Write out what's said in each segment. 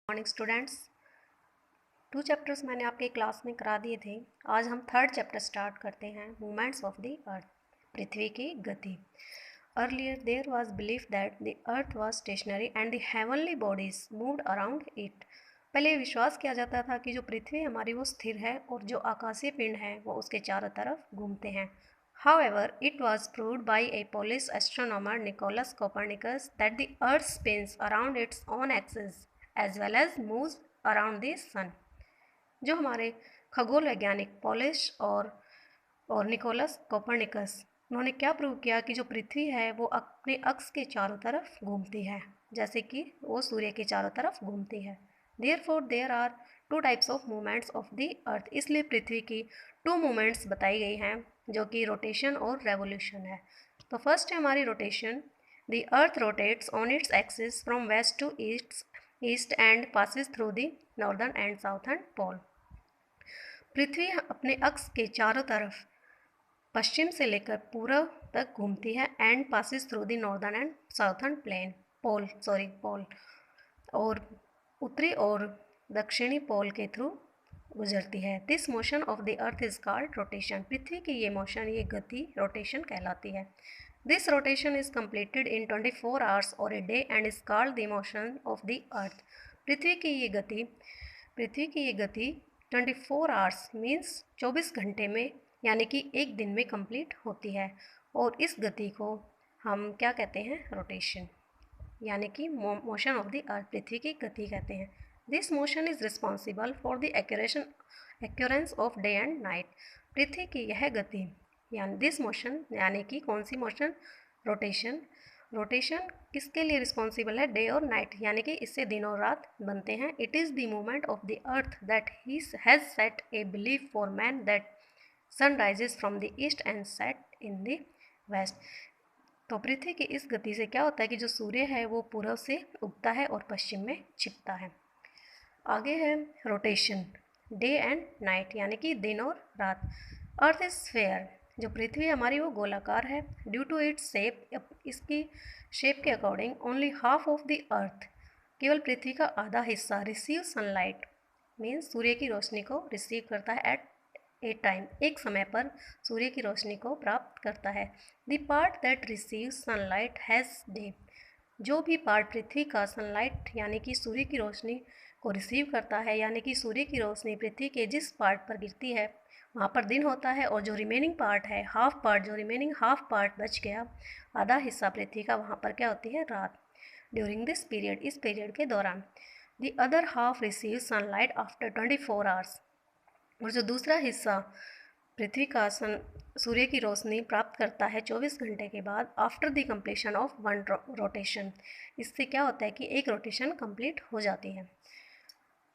Morning students. 2 chapters मैंने आपके class में करा दिए थे। आज हम 3rd चैप्टर स्टार्ट करते हैं, मूवमेंट्स ऑफ द अर्थ, पृथ्वी की गति। Earlier there was belief that the earth was stationary and the heavenly bodies moved around it. पहले विश्वास किया जाता था कि जो पृथ्वी हमारी वो स्थिर है और जो आकाशीय पिंड हैं वो उसके चारों तरफ घूमते हैं। However, it was proved by a Polish astronomer Nicolaus Copernicus that the Earth spins around its own axis as well as moves around the sun। जो हमारे खगोल वैज्ञानिक पोलिश और निकोलस कोपरनिकस, उन्होंने क्या प्रूव किया कि जो पृथ्वी है वो अपने अक्ष के चारों तरफ घूमती है, जैसे कि वो सूर्य के चारों तरफ घूमती है। Therefore, there are 2 types of movements of the अर्थ। इसलिए पृथ्वी की 2 मूवमेंट्स बताई गई हैं, जो कि रोटेशन और रेवोल्यूशन है। तो फर्स्ट है हमारी रोटेशन। The earth rotates on its axis from west to east and passes through the northern and southern pole. पृथ्वी अपने अक्ष के चारों तरफ पश्चिम से लेकर पूर्व तक घूमती है and passes through the northern and southern pole, और उत्तरी और दक्षिणी पोल के थ्रू गुजरती है। This motion of the earth is called rotation. पृथ्वी की ये मोशन, ये गति रोटेशन कहलाती है। This rotation is completed in 24 hours और a day and is called the motion of the earth. पृथ्वी की ये गति 24 आवर्स मीन्स 24 घंटे में, यानी कि एक दिन में कंप्लीट होती है, और इस गति को हम क्या कहते हैं? रोटेशन, यानी कि मोशन ऑफ द अर्थ, पृथ्वी की गति कहते हैं। This motion is responsible for the occurrence of day and night. पृथ्वी की यह गति यानी दिस मोशन, यानी कि कौन सी मोशन? रोटेशन किसके लिए रिस्पॉन्सिबल है? डे और नाइट, यानी कि इससे दिन और रात बनते हैं। It is the movement of the earth that has set a belief for man that sun rises from the east and set in the west. तो पृथ्वी की इस गति से क्या होता है कि जो सूर्य है वो पूर्व से उगता है और पश्चिम में छिपता है। आगे है रोटेशन, डे एंड नाइट, यानी कि दिन और रात। अर्थ इज स्फेयर, जो पृथ्वी हमारी वो गोलाकार है। ड्यू टू इट्स शेप, इसकी शेप के according only half of the अर्थ, केवल पृथ्वी का आधा हिस्सा रिसीव सनलाइट मीन्स सूर्य की रोशनी को रिसीव करता है एट ए टाइम, एक समय पर सूर्य की रोशनी को प्राप्त करता है। The part that receive sunlight has day, जो भी पार्ट पृथ्वी का सनलाइट यानी कि सूर्य की रोशनी को रिसीव करता है, यानी कि सूर्य की रोशनी पृथ्वी के जिस पार्ट पर गिरती है वहाँ पर दिन होता है, और जो रिमेनिंग पार्ट है, रिमेनिंग हाफ पार्ट बच गया, आधा हिस्सा पृथ्वी का, वहाँ पर क्या होती है? रात। ड्यूरिंग दिस पीरियड, इस पीरियड के दौरान, the other half receive sunlight after 24 hours, और जो दूसरा हिस्सा पृथ्वी का सूर्य की रोशनी प्राप्त करता है 24 घंटे के बाद, after the completion of 1 rotation. इससे क्या होता है कि एक रोटेशन कंप्लीट हो जाती है।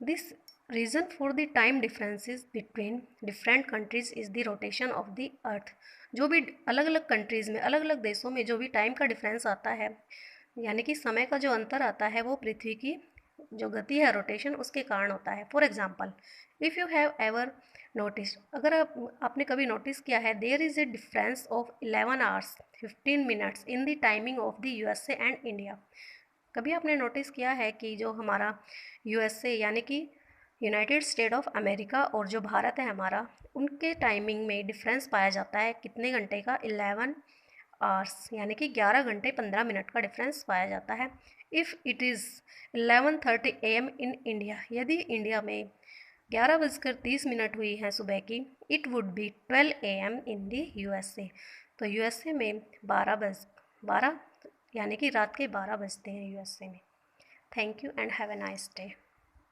This reason for the time differences between different countries is the rotation of the अर्थ। जो भी अलग अलग कंट्रीज़ में, अलग अलग देशों में जो भी टाइम का डिफरेंस आता है, यानी कि समय का जो अंतर आता है, वो पृथ्वी की जो गति है, रोटेशन, उसके कारण होता है। For example, if you have ever notice, अगर आपने कभी नोटिस किया है, there is a difference of 11 hours 15 minutes in the timing of the USA and India. कभी आपने नोटिस किया है कि जो हमारा यूएसए यानी कि यूनाइटेड स्टेट ऑफ अमेरिका और जो भारत है हमारा, उनके टाइमिंग में डिफरेंस पाया जाता है कितने घंटे का? 11 आवर्स, यानी कि 11 घंटे 15 मिनट का डिफरेंस पाया जाता है। If it is 11:30 AM in India, यदि इंडिया में 11:30 हुई हैं सुबह की, it would be 12 AM in the USA. तो यूएसए में 12 यानी कि रात के 12 बजते हैं यूएसए में। Thank you and have a nice day.